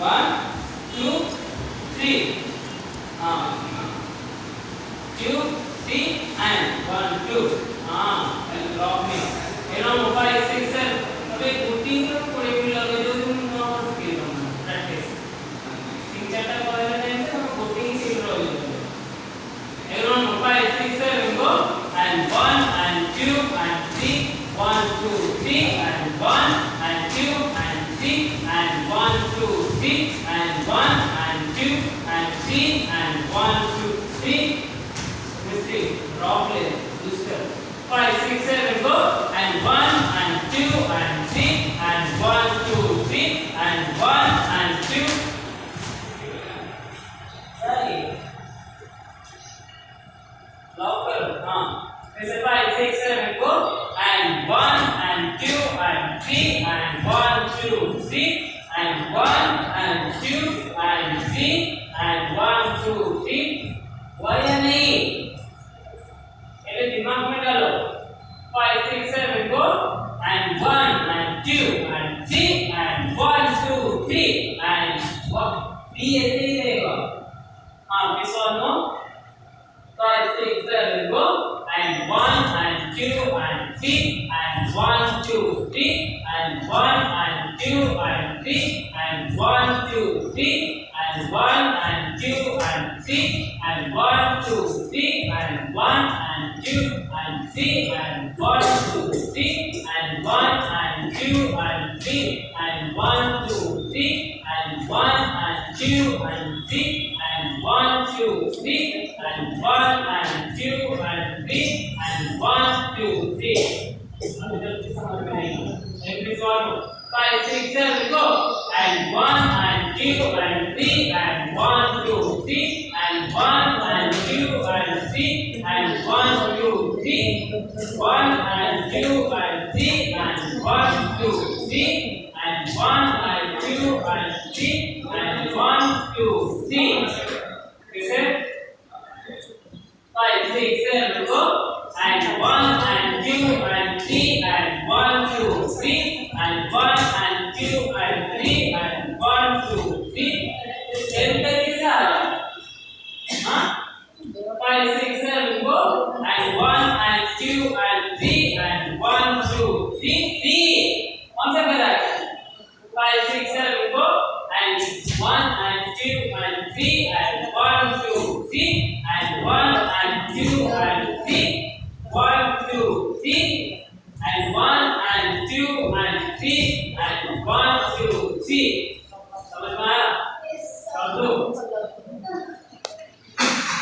1 2 3 2 3 and 1 2 and drop me એનો mobile 6 છે હવે કુટિંગ થોડી ભૂલ લાગે જો નો સ્કીલ પ્રેક્ટિસ તીન ચારটা করে দেন তো কুটিং শিখ রইল এનો મોબાઈલ 6 છે Ringo and 1 and 2 and 3 1 2 3 and 1 and 2 and 3 and 1 2 3 and 1 and 2 and 3 and 1 2 3 mistake drop le booster 5 6 7 go and 1 and 2 and 3 and 1 2 3 and 1 and 2 sorry lock karo ऐसे 5 6 7 go and 1 and 2 and 3 and 1 2 3 and 1 and 2 and 3 and 1 2 3 वही नहीं એટલે દિમાગ में डालो 5 6 7 go and 1 and 2 and 3 and 1 2 3 and 1 3 ऐसे ही रहेगा this one no 5 6 7 go and 1 and 2 and 3 and 1 2 3 and 1 and 2 and 3 and 1 2 3 and 1 and 2 and 3 and 1 2 3 and 1 and 2 and 3 and 1 2 3 and 1 and 2 and 3 and 1 2 3 and 1 and 2 and 3 and 1 2 3 and 1 and 2 and 3 and 1 2 3 this one 5 6 7 go and 1 and 2 and 3 and 1 2 3 and 1 and 2 and 3 and 1 2 3 1 and 2 and 3 and 1 2 3 and 1 and 2 and 3 and 1 2 3 this is 5 6 7 go and 1 and 2 and 3 and 1 2 3 and 1 and 2 and 3 and 1 2 3 enter this out 5 6 7 go and 1 and 2 and 3 and 1 2 3 3 once again 5 6 7 go and 1 and 2 and 3 and 1 2 3 and 1 and 2 and 3 1 2 3 and 1 and 2 and 3 and 1 2 3 समझ में